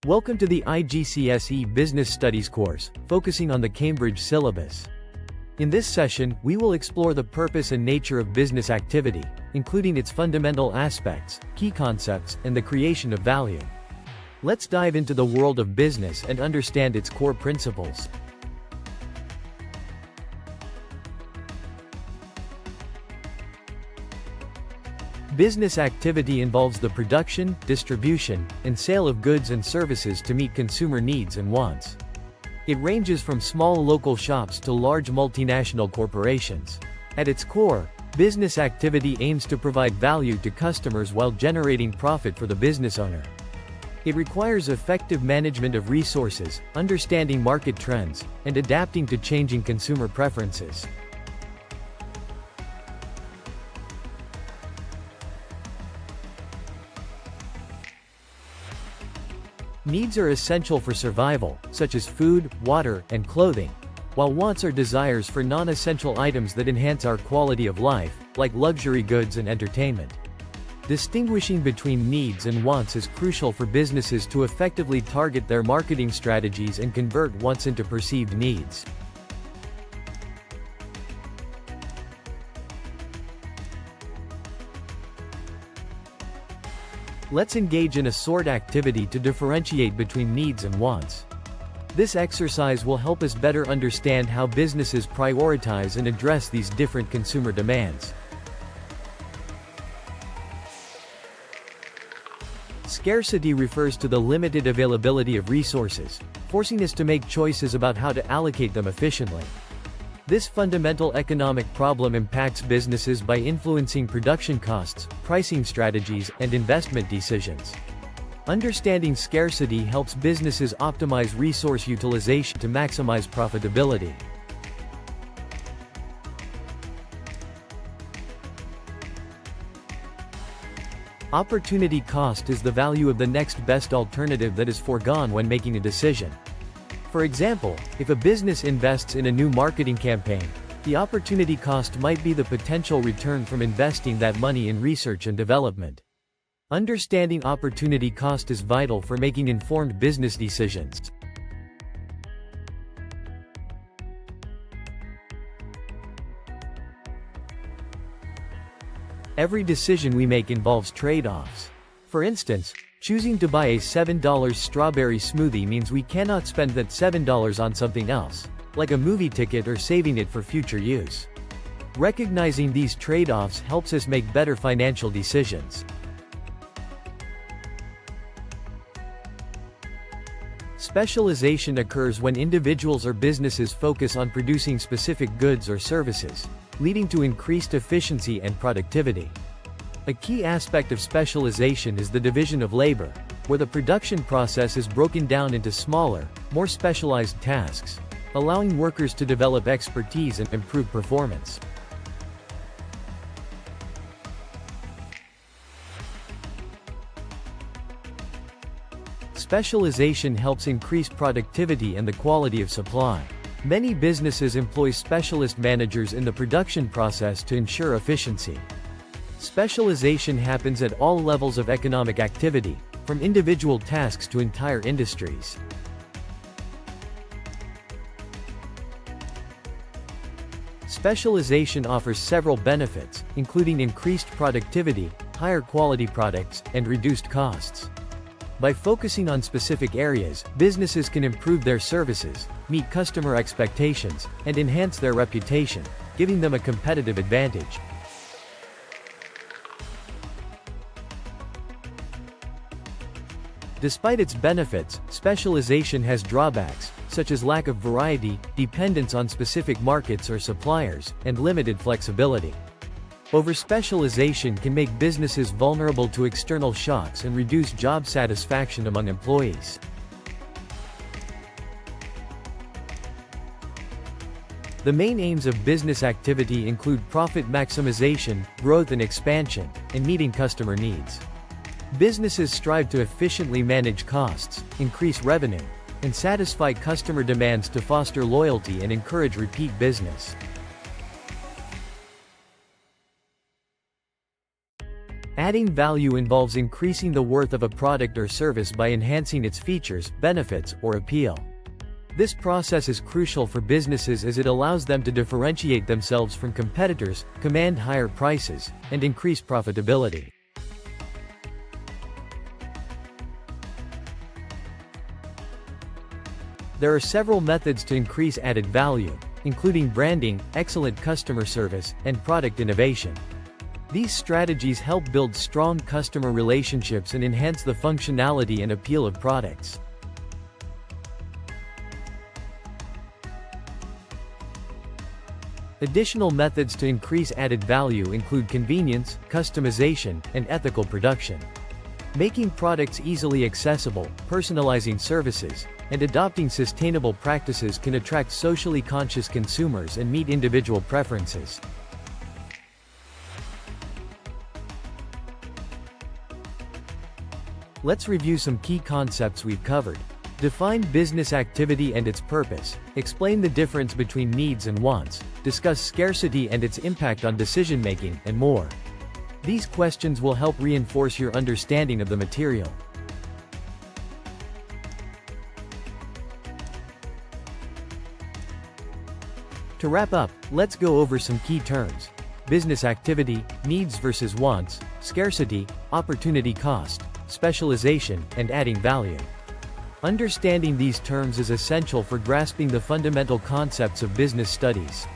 Welcome to the iGCSE Business Studies course, focusing on the Cambridge syllabus. In this session, we will explore the purpose and nature of business activity, including its fundamental aspects, key concepts, and the creation of value. Let's dive into the world of business and understand its core principles. Business activity involves the production, distribution, and sale of goods and services to meet consumer needs and wants. It ranges from small local shops to large multinational corporations. At its core, business activity aims to provide value to customers while generating profit for the business owner. It requires effective management of resources, understanding market trends, and adapting to changing consumer preferences. Needs are essential for survival, such as food, water, and clothing, while wants are desires for non-essential items that enhance our quality of life, like luxury goods and entertainment. Distinguishing between needs and wants is crucial for businesses to effectively target their marketing strategies and convert wants into perceived needs. Let's engage in a SWOT activity to differentiate between needs and wants. This exercise will help us better understand how businesses prioritize and address these different consumer demands. Scarcity refers to the limited availability of resources, forcing us to make choices about how to allocate them efficiently. This fundamental economic problem impacts businesses by influencing production costs, pricing strategies, and investment decisions. Understanding scarcity helps businesses optimize resource utilization to maximize profitability. Opportunity cost is the value of the next best alternative that is foregone when making a decision. For example, if a business invests in a new marketing campaign, the opportunity cost might be the potential return from investing that money in research and development. Understanding opportunity cost is vital for making informed business decisions. Every decision we make involves trade-offs. For instance, choosing to buy a $7 strawberry smoothie means we cannot spend that $7 on something else, like a movie ticket or saving it for future use. Recognizing these trade-offs helps us make better financial decisions. Specialization occurs when individuals or businesses focus on producing specific goods or services, leading to increased efficiency and productivity. A key aspect of specialization is the division of labor, where the production process is broken down into smaller, more specialized tasks, allowing workers to develop expertise and improve performance. Specialization helps increase productivity and the quality of supply. Many businesses employ specialist managers in the production process to ensure efficiency. Specialization happens at all levels of economic activity, from individual tasks to entire industries. Specialization offers several benefits, including increased productivity, higher quality products, and reduced costs. By focusing on specific areas, businesses can improve their services, meet customer expectations, and enhance their reputation, giving them a competitive advantage. Despite its benefits, specialization has drawbacks, such as lack of variety, dependence on specific markets or suppliers, and limited flexibility. Over-specialization can make businesses vulnerable to external shocks and reduce job satisfaction among employees. The main aims of business activity include profit maximization, growth and expansion, and meeting customer needs. Businesses strive to efficiently manage costs, increase revenue, and satisfy customer demands to foster loyalty and encourage repeat business. Adding value involves increasing the worth of a product or service by enhancing its features, benefits, or appeal. This process is crucial for businesses as it allows them to differentiate themselves from competitors, command higher prices, and increase profitability. There are several methods to increase added value, including branding, excellent customer service, and product innovation. These strategies help build strong customer relationships and enhance the functionality and appeal of products. Additional methods to increase added value include convenience, customization, and ethical production. Making products easily accessible, personalizing services, and adopting sustainable practices can attract socially conscious consumers and meet individual preferences. Let's review some key concepts we've covered. Define business activity and its purpose. Explain the difference between needs and wants. Discuss scarcity and its impact on decision-making, and more. These questions will help reinforce your understanding of the material. To wrap up, let's go over some key terms. Business activity, needs versus wants, scarcity, opportunity cost, specialization, and adding value. Understanding these terms is essential for grasping the fundamental concepts of business studies.